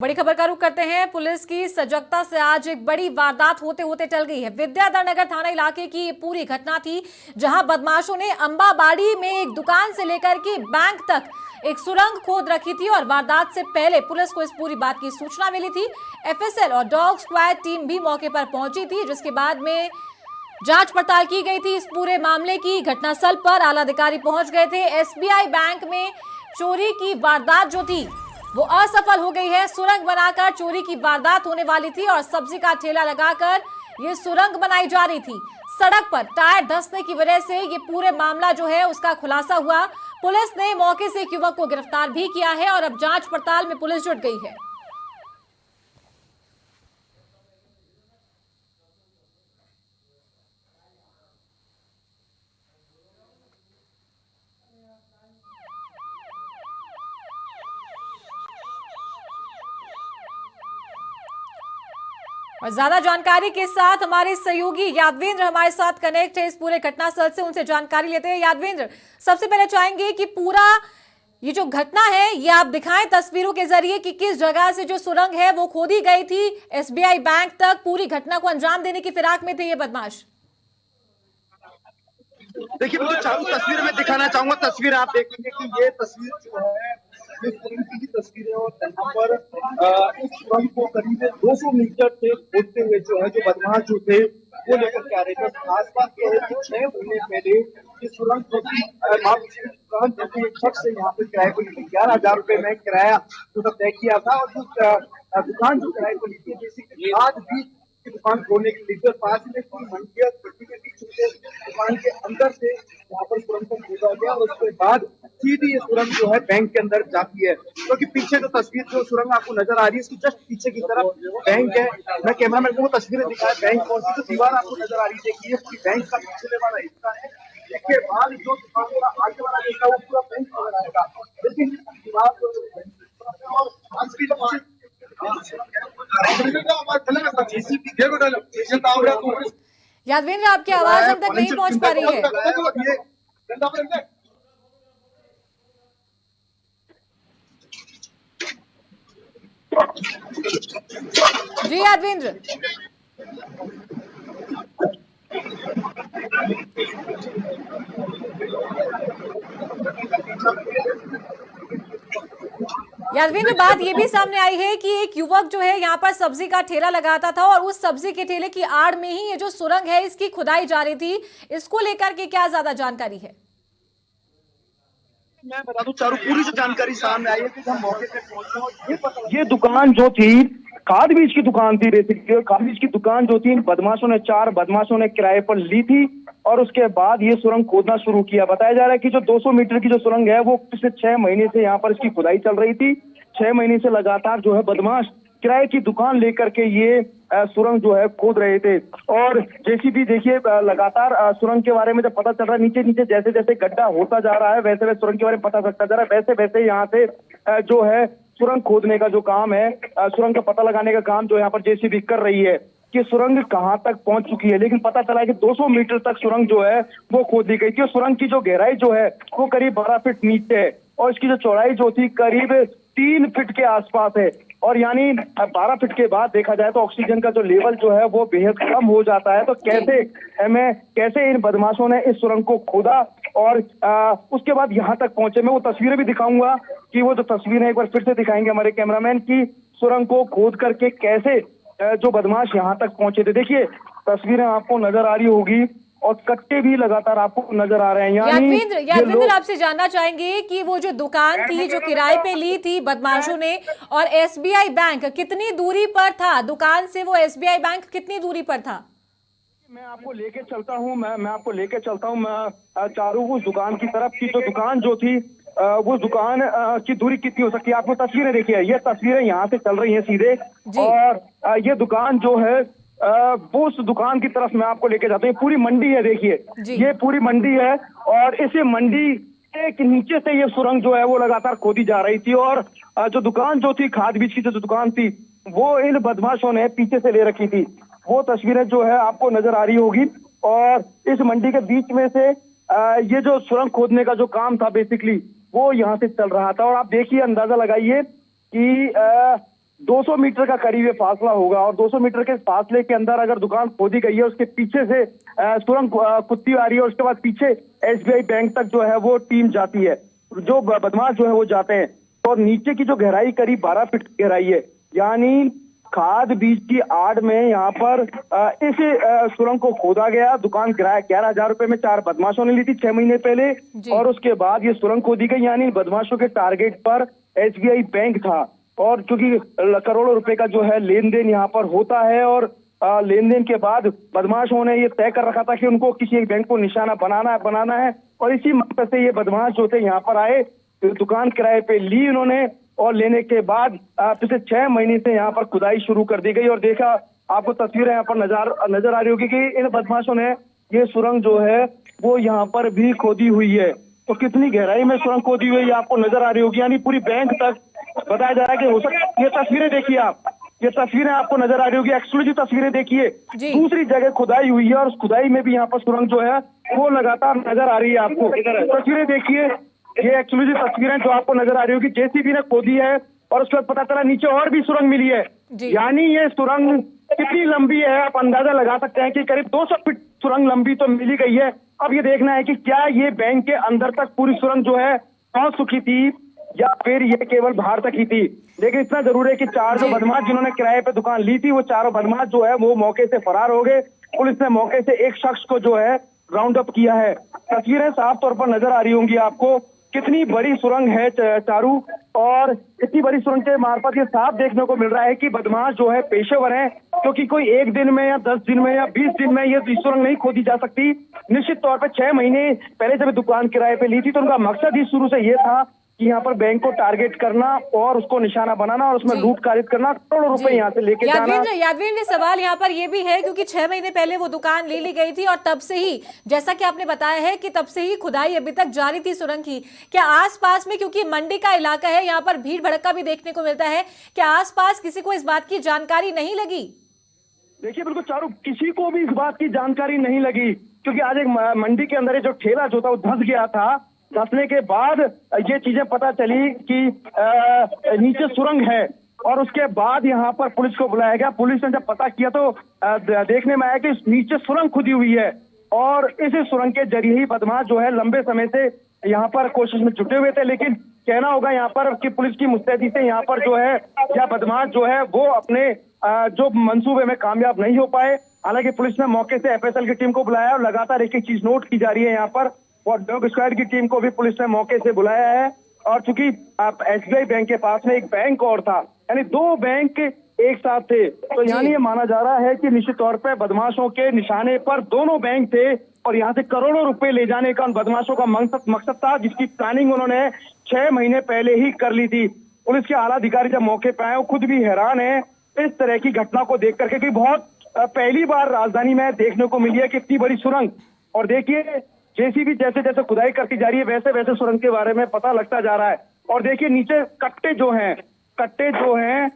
बड़ी खबर का रुख करते हैं। पुलिस की सजगता से आज एक बड़ी वारदात होते होते टल गई है। विद्याधर नगर थाना इलाके की ये पूरी घटना थी, जहां बदमाशों ने अंबाबाड़ी में एक दुकान से लेकर के बैंक तक एक सुरंग खोद रखी थी और वारदात से पहले पुलिस को इस पूरी बात की सूचना मिली थी। एफएसएल और डॉग स्क्वाड टीम भी मौके पर पहुंची थी, जिसके बाद में जांच पड़ताल की गई थी इस पूरे मामले की। घटनास्थल पर आला अधिकारी पहुंच गए थे। एसबीआई बैंक में चोरी की वारदात जो थी वो असफल हो गई है। सुरंग बनाकर चोरी की वारदात होने वाली थी और सब्जी का ठेला लगाकर ये सुरंग बनाई जा रही थी। सड़क पर टायर धंसने की वजह से ये पूरे मामला जो है उसका खुलासा हुआ। पुलिस ने मौके से एक युवक को गिरफ्तार भी किया है और अब जांच पड़ताल में पुलिस जुट गई है। और ज्यादा जानकारी के साथ हमारे सहयोगी यादवेंद्र हमारे साथ कनेक्ट है इस पूरे घटनास्थल से, उनसे जानकारी लेते हैं। यादवेंद्र, सबसे पहले चाहेंगे कि पूरा ये जो घटना है ये आप दिखाएं तस्वीरों के जरिए कि किस जगह से जो सुरंग है वो खोदी गई थी एसबीआई बैंक तक। पूरी घटना को अंजाम देने की फिराक में थे ये बदमाश। देखिए, मैं चारों तस्वीर में दिखाना चाहूंगा। तस्वीर आप देखेंगे कि ये तस्वीर जो है ये सुरंग की तस्वीर है और यहाँ पर इस सुरंग को करीब 200 मीटर से खोदते हुए जो है जो बदमाश जो थे वो लेकर के आ रहे थे। खास बात यह है कि 6 महीने पहले ये सुरंग एक शख्स से यहाँ पे किराए को ली 11,000 रुपए में किराया जो तय किया था और दुकान जो किराए को ली थी बेसिकली आज भी दुकान खोलने के लिए पास में कोई मंडिया गड्डी के बीच से दुकान के अंदर से यहाँ पर सुरंग को खोदा गया और उसके बाद सीधी ये सुरंग जो है बैंक के अंदर जाती है। क्योंकि पीछे जो तस्वीर जो सुरंग आपको नजर आ रही है इसकी जस्ट पीछे की तरफ बैंक है। मैं कैमरामैन को तस्वीरें दिखाया बैंक कौन सी जो दीवार आपको नजर आ रही है देखिए पूरी बैंक का पिछले वाला हिस्सा है। इसके बाद जो दुकान का आगे वाला हिस्सा वो पूरा बैंक नजर आएगा, लेकिन दीवार यादवेंद्र, आपकी आवाज हम तक नहीं पहुंच पा रही है। जी यादवेंद्र, यादवेंद्र, बात ये भी सामने आई है कि एक युवक जो है यहाँ पर सब्जी का ठेला लगाता था और उस सब्जी के ठेले की आड़ में ही ये जो सुरंग है इसकी खुदाई जा रही थी। इसको लेकर के क्या ज्यादा जानकारी है? मैं बता दूं चारों पूरी जो जानकारी सामने आई है कि हम मौके पे पहुंचे। ये दुकान जो थी खाद बीज की दुकान थी बेसिकली। खाद बीज की दुकान जो थी बदमाशों ने 4 बदमाशों ने किराए पर ली थी और उसके बाद ये सुरंग खोदना शुरू किया। बताया जा रहा है कि जो 200 मीटर की जो सुरंग है वो पिछले 6 महीने से यहाँ पर इसकी खुदाई चल रही थी। 6 महीने से लगातार जो है बदमाश किराए की दुकान लेकर के ये सुरंग जो है खोद रहे थे और जेसीबी देखिए लगातार सुरंग के बारे में जब पता चल रहा है नीचे नीचे जैसे जैसे गड्ढा होता जा रहा है वैसे वैसे सुरंग के बारे में पता चलता जा रहा है। वैसे वैसे यहाँ से जो है सुरंग खोदने का जो काम है, सुरंग का पता लगाने का काम जो यहाँ पर जेसीबी कर रही है कि सुरंग कहां तक पहुंच चुकी है। लेकिन पता चला है कि 200 मीटर तक सुरंग जो है वो खोदी गई थी और सुरंग की जो गहराई जो है वो करीब 12 फीट नीचे है और इसकी जो चौड़ाई जो थी करीब 3 फीट के आसपास है। और यानी 12 फीट के बाद देखा जाए तो ऑक्सीजन का जो लेवल जो है वो बेहद कम हो जाता है। तो कैसे इन बदमाशों ने इस सुरंग को खोदा और उसके बाद यहाँ तक पहुंचे। मैं वो तस्वीरें भी दिखाऊंगा कि वो जो तस्वीरें एक बार फिर से दिखाएंगे हमारे कैमरामैन की सुरंग को खोद करके कैसे जो बदमाश यहाँ तक पहुंचे थे। देखिए तस्वीरें आपको नजर आ रही होगी और कट्टे भी लगातार आपको नजर आ रहे हैं। यादवेंद्र, आपसे जानना चाहेंगे कि वो जो दुकान थी जो किराए पे ली थी बदमाशों ने और एसबीआई बैंक कितनी दूरी पर था? दुकान से वो एसबीआई बैंक कितनी दूरी पर था? मैं आपको लेके चलता हूँ मैं आपको लेके चलता हूँ मैं चारों उस दुकान की तरफ की जो दुकान जो थी वो दुकान की दूरी कितनी हो सकती है। आपको तस्वीरें देखिए, ये तस्वीरें यहाँ से चल रही हैं सीधे और ये दुकान जो है वो उस दुकान की तरफ मैं आपको लेके जाता हूँ। पूरी मंडी है देखिए, ये पूरी मंडी है और इसी मंडी के नीचे से ये सुरंग जो है वो लगातार खोदी जा रही थी और जो दुकान जो थी खाद बीज की जो दुकान थी वो इन बदमाशों ने पीछे से ले रखी थी। वो तस्वीरें जो है आपको नजर आ रही होगी और इस मंडी के बीच में से ये जो सुरंग खोदने का जो काम था बेसिकली वो यहाँ से चल रहा था। और आप देखिए, अंदाजा लगाइए कि 200 मीटर का करीब ये फासला होगा और 200 मीटर के फासले के अंदर अगर दुकान खोदी गई है, उसके पीछे से सुरंग कुत्ती आ रही है और उसके बाद पीछे SBI बैंक तक जो है वो टीम जाती है, जो बदमाश जो है वो जाते हैं। और नीचे की जो गहराई करीब 12 फीट की गहराई है, यानी खाद बीज की आड़ में यहाँ पर इस सुरंग को खोदा गया। दुकान किराया 11,000 रुपए में 4 बदमाशों ने ली थी 6 महीने पहले और उसके बाद ये सुरंग खोदी गई, यानी बदमाशों के टारगेट पर SBI बैंक था। और क्योंकि करोड़ों रुपए का जो है लेन देन यहाँ पर होता है और लेन देन के बाद बदमाशों ने ये तय कर रखा था कि उनको किसी एक बैंक को निशाना बनाना है और इसी मकसद से ये बदमाश जो थे यहाँ पर आए, दुकान किराए पे ली उन्होंने और लेने के बाद पिछले 6 महीने से यहाँ पर खुदाई शुरू कर दी गई। और देखा, आपको तस्वीरें यहाँ पर नजर आ रही होगी कि इन बदमाशों ने ये सुरंग जो है वो यहाँ पर भी खोदी हुई है। तो कितनी गहराई में सुरंग खोदी हुई है आपको नजर आ रही होगी, यानी पूरी बैंक तक बताया जा रहा है कि हो सकता। ये तस्वीरें देखिए आप, ये तस्वीरें आपको नजर आ रही होगी, एक्सक्लूसिव तस्वीरें देखिए। दूसरी जगह खुदाई हुई है और उस खुदाई में भी यहाँ पर सुरंग जो है वो लगातार नजर आ रही है आपको। तस्वीरें देखिए, ये एक्सक्लूसिव तस्वीरें जो आपको नजर आ रही होगी, JCB ने खोदी है और उसके बाद पता चला नीचे और भी सुरंग मिली है। यानी ये सुरंग कितनी लंबी है आप अंदाजा लगा सकते हैं कि करीब 200 फीट सुरंग लंबी तो मिली गई है। अब ये देखना है कि क्या ये बैंक के अंदर तक पूरी सुरंग जो है पहुंच चुकी थी या फिर ये केवल बाहर तक ही थी। लेकिन इतना जरूर है कि 4 जो बदमाश जिन्होंने किराए पे दुकान ली थी, वो 4 बदमाश जो है वो मौके से फरार हो गए। पुलिस ने मौके से एक शख्स को जो है राउंड अप किया है। तस्वीरें साफ तौर पर नजर आ रही होंगी आपको, कितनी बड़ी सुरंग है चारू, और इतनी बड़ी सुरंग के मार्फत ये साफ देखने को मिल रहा है कि बदमाश जो है पेशेवर हैं, क्योंकि कोई 1 दिन में या 10 दिन में या 20 दिन में ये सुरंग नहीं खोदी जा सकती। निश्चित तौर पे 6 महीने पहले जब दुकान किराए पे ली थी तो उनका मकसद ही शुरू से ये था कि यहाँ पर बैंक को टारगेट करना और उसको निशाना बनाना और उसमें लूट कारित करना, करोड़ों रुपए यहाँ से लेके जाना। यादवीर, सवाल यहाँ पर ये भी है क्योंकि 6 महीने पहले वो दुकान ले ली गई थी और तब से ही, जैसा कि आपने बताया है कि तब से ही खुदाई अभी तक जारी थी सुरंग की। क्या आसपास में, क्योंकि मंडी का इलाका है, यहाँ पर भीड़ भड़का भी देखने को मिलता है, क्या आसपास किसी को इस बात की जानकारी नहीं लगी? देखिए बिल्कुल चारू, किसी को भी इस बात की जानकारी नहीं लगी, क्योंकि आज एक मंडी के अंदर जो ठेला जो था वो धंस गया था। धंसने के बाद ये चीजें पता चली कि नीचे सुरंग है और उसके बाद यहाँ पर पुलिस को बुलाया गया। पुलिस ने जब पता किया तो देखने में आया कि नीचे सुरंग खुदी हुई है और इस सुरंग के जरिए ही बदमाश जो है लंबे समय से यहाँ पर कोशिश में जुटे हुए थे। लेकिन कहना होगा यहाँ पर कि पुलिस की मुस्तैदी से यहाँ पर जो है या बदमाश जो है वो अपने जो मंसूबे में कामयाब नहीं हो पाए। हालांकि पुलिस ने मौके से FSL की टीम को बुलाया और लगातार एक एक चीज नोट की जा रही है यहाँ पर, और डॉग स्क्वाड की टीम को भी पुलिस ने मौके से बुलाया है। और चूंकि SBI बैंक के पास में एक बैंक और था, यानी 2 बैंक एक साथ थे, तो यानी ये माना जा रहा है कि निश्चित तौर पे बदमाशों के निशाने पर दोनों बैंक थे और यहाँ से करोड़ों रुपए ले जाने का उन बदमाशों का मकसद था, जिसकी प्लानिंग उन्होंने 6 महीने पहले ही कर ली थी। पुलिस के आला अधिकारी जब मौके पे आए वो खुद भी हैरान है इस तरह की घटना को देख करके कि बहुत पहली बार राजधानी में देखने को मिली है कि इतनी बड़ी सुरंग। और देखिए JCB जैसे जैसे खुदाई करती जा रही है वैसे वैसे सुरंग के बारे में पता लगता जा रहा है। और देखिए नीचे कट्टे जो हैं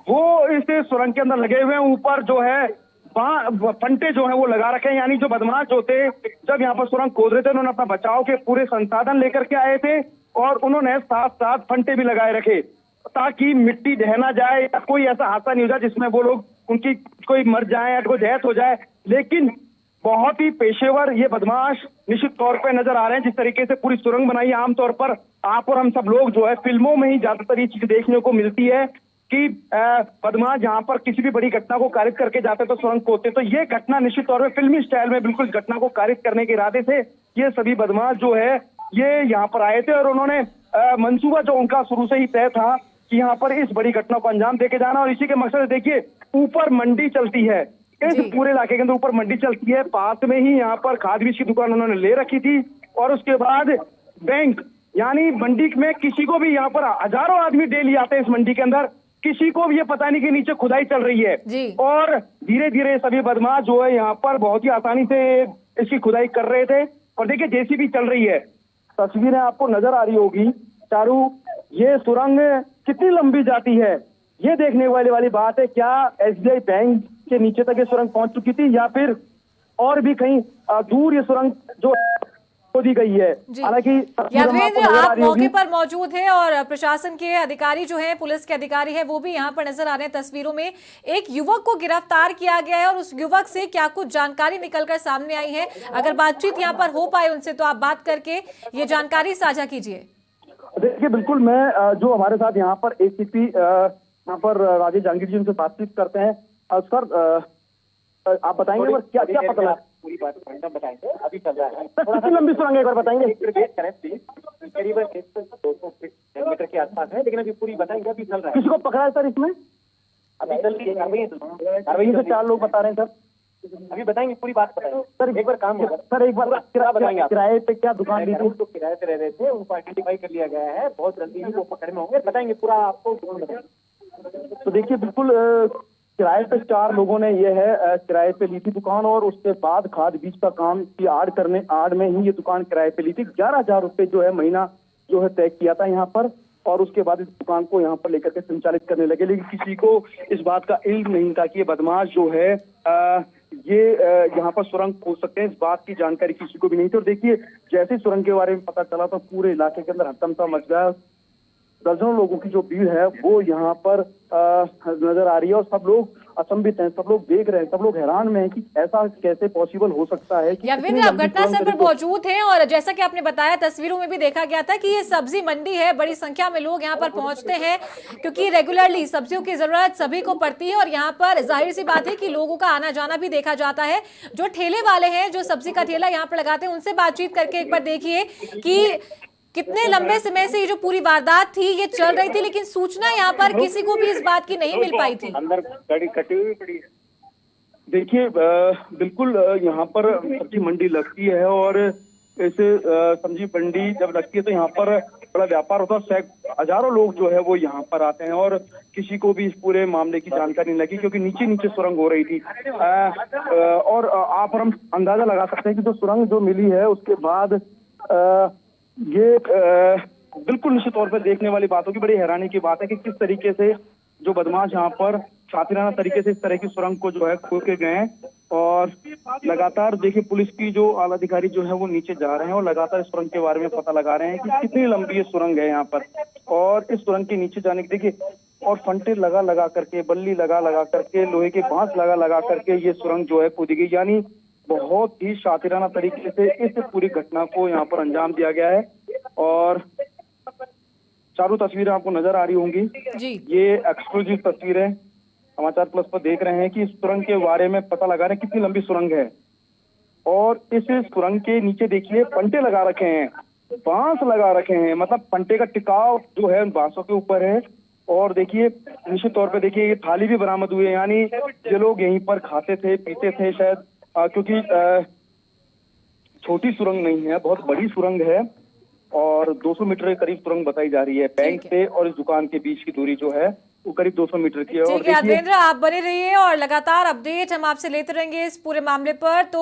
वो इस सुरंग के अंदर लगे हुए हैं, ऊपर जो है फंटे जो है वो लगा रखे हैं। यानी जो बदमाश जो थे जब यहाँ पर सुरंग खोद रहे थे उन्होंने अपना बचाव के पूरे संसाधन लेकर के आए थे और उन्होंने साथ साथ फंटे भी लगाए रखे ताकि मिट्टी ढह ना जाए या कोई ऐसा हादसा नहीं हो जाए जिसमें वो लोग उनकी कोई मर जाए या कोई डेथ हो जाए। लेकिन बहुत ही पेशेवर ये बदमाश निश्चित तौर पे नजर आ रहे हैं। जिस तरीके से पूरी सुरंग बनाई है, आमतौर पर आप और हम सब लोग जो है फिल्मों में ही ज्यादातर ये चीज देखने को मिलती है कि बदमाश जहां पर किसी भी बड़ी घटना को कारित करके जाते तो सुरंग खोदते। तो ये घटना निश्चित तौर पे फिल्मी स्टाइल में बिल्कुल घटना को कारित करने के इरादे से ये सभी बदमाश जो है ये यहाँ पर आए थे और उन्होंने मंसूबा जो उनका शुरू से ही तय था कि यहाँ पर इस बड़ी घटना को अंजाम देके जाना। और इसी के मकसद से देखिए ऊपर मंडी चलती है, इस पूरे इलाके के अंदर ऊपर मंडी चलती है, पास में ही यहाँ पर खाद बीज की दुकान उन्होंने ले रखी थी और उसके बाद बैंक, यानी मंडी में किसी को भी यहाँ पर हजारों आदमी डेली आते हैं इस मंडी के अंदर, किसी को भी ये पता नहीं कि नीचे खुदाई चल रही है। और धीरे धीरे सभी बदमाश जो है यहाँ पर बहुत ही आसानी से इसकी खुदाई कर रहे थे। और देखिए JCB चल रही है, तस्वीरें आपको नजर आ रही होगी चारू, ये सुरंग कितनी लंबी जाती है ये देखने वाली बात है। क्या SBI बैंक के नीचे तक ये सुरंग पहुंच चुकी थी या फिर और भी कहीं दूर ये सुरंग जो खोदी गई है। जी। हालांकि यादवेंद्र, आप मौके पर मौजूद हैं और प्रशासन के अधिकारी जो हैं, पुलिस के अधिकारी हैं, वो भी यहाँ पर नजर आ रहे हैं तस्वीरों में। एक युवक को गिरफ्तार किया गया है और उस युवक से क्या कुछ जानकारी निकलकर सामने आई है, अगर बातचीत यहाँ पर हो पाए उनसे तो आप बात करके ये जानकारी साझा कीजिए। देखिए, बिल्कुल, मैं जो हमारे साथ यहाँ पर एसीपी यहाँ पर राजेश जहांगीर जी, उनसे बातचीत करते हैं। सर, आप बताएंगे क्या क्या पता लगा? पूरी बात बताएंगे, अभी चल रहा है। कितनी लंबी सुरंग है, एक बार बताएंगे? वेट करें प्लीज, करीबन 200 मीटर के आसपास है, लेकिन अभी पूरी बताएंगे, अभी चल रहा है। किसी को पकड़ा है सर इसमें? अभी चल रही है, अरवई से 4 लोग बता रहे हैं सर। अभी बताएंगे, पूरी बात बताएंगे सर, एक बार काम होगा। सर, एक बार बताएंगे। किराए पे क्या दुकान दी थी? तो किराए पे रह रहे थे, उनको आइडेंटिफाई कर लिया गया है, बहुत जल्दी ही वो पकड़ में होंगे, बताएंगे पूरा आपको। तो देखिए, बिल्कुल, किराए पे 4 लोगों ने ये है किराए पे ली थी दुकान, और उसके बाद खाद बीज का काम की आड़ में ही ये दुकान किराए पे ली थी। 11,000 रुपए जो है महीना जो है तय किया था यहाँ पर, और उसके बाद इस दुकान को यहाँ पर लेकर के संचालित करने लगे। लेकिन किसी को इस बात का इल्म नहीं था कि ये बदमाश जो है ये यहाँ पर सुरंग खोद सकते हैं, इस बात की जानकारी किसी को भी नहीं थी। और देखिए, जैसे सुरंग के बारे में पता चला तो पूरे इलाके के अंदर हड़कंप सा मच गया। दर्जनों लोगों की जो भीड़ है वो यहाँ पर नजर आ रही है, और सब लोग अचंभित हैं, सब लोग देख रहे हैं, सब लोग हैरान में हैं कि ऐसा कैसे पॉसिबल हो सकता है। यादवेंद्र, आप घटनास्थल पर मौजूद हैं और जैसा कि आपने बताया, तस्वीरों में भी देखा गया था कि ये सब्जी मंडी है, बड़ी संख्या में लोग यहाँ पर पहुंचते हैं क्योंकि रेगुलरली सब्जियों की जरूरत सभी को पड़ती है, और यहाँ पर जाहिर सी बात है कि लोगों का आना जाना भी देखा जाता है। जो ठेले वाले हैं, जो सब्जी का ठेला यहाँ पर लगाते हैं, उनसे बातचीत करके एक बार देखिए कि कितने लंबे समय से ये जो पूरी वारदात थी ये चल रही थी, लेकिन सूचना यहाँ पर किसी को भी इस बात की नहीं मिल पाई थी। अंदर गाड़ी कटी हुई पड़ी है। देखिए, बिल्कुल, यहाँ पर सब्जी मंडी लगती है, और ऐसे सब्जी मंडी जब लगती है तो यहाँ पर बड़ा व्यापार होता है। हजारों लोग जो है वो यहाँ पर आते हैं, और किसी को भी इस पूरे मामले की जानकारी नहीं लगी क्योंकि नीचे नीचे सुरंग हो रही थी। और आप और हम अंदाजा लगा सकते हैं कि जो सुरंग जो मिली है उसके बाद ये बिल्कुल निश्चित तौर पर देखने वाली बात होगी। बड़ी हैरानी की बात है कि किस तरीके से जो बदमाश यहाँ पर शातिराना तरीके से इस तरह की सुरंग को जो है खोद के गए हैं, और लगातार देखिए पुलिस की जो आला अधिकारी जो है वो नीचे जा रहे हैं और लगातार इस सुरंग के बारे में पता लगा रहे हैं कि कितनी लंबी ये सुरंग है यहाँ पर। और इस सुरंग के नीचे जाने की देखिए, और फंटे लगा करके, बल्ली लगा करके, लोहे के बांस लगा करके ये सुरंग जो है खोदी गई। यानी बहुत ही शातिराना तरीके से इस पूरी घटना को यहाँ पर अंजाम दिया गया है। और चारों तस्वीरें आपको नजर आ रही होंगी जी। ये एक्सक्लूसिव तस्वीरें समाचार प्लस पर देख रहे हैं कि इस सुरंग के बारे में पता लगा रहे हैं कितनी लंबी सुरंग है। और इस सुरंग के नीचे देखिए पंटे लगा रखे हैं, बांस लगा रखे हैं, मतलब पंटे का टिकाव जो है उन बांसों के ऊपर है। और देखिए, निश्चित तौर पे देखिए ये थाली भी बरामद हुई है, यानी ये लोग यहीं पर खाते थे, पीते थे शायद, क्योंकि छोटी सुरंग नहीं है, बहुत बड़ी सुरंग है, और 200 मीटर के करीब सुरंग बताई जा रही है। बैंक से और इस दुकान के बीच की दूरी जो है वो करीब 200 मीटर की है। ठीक है यादवेंद्र, आप बने रहिए और लगातार अपडेट हम आपसे लेते रहेंगे इस पूरे मामले पर। तो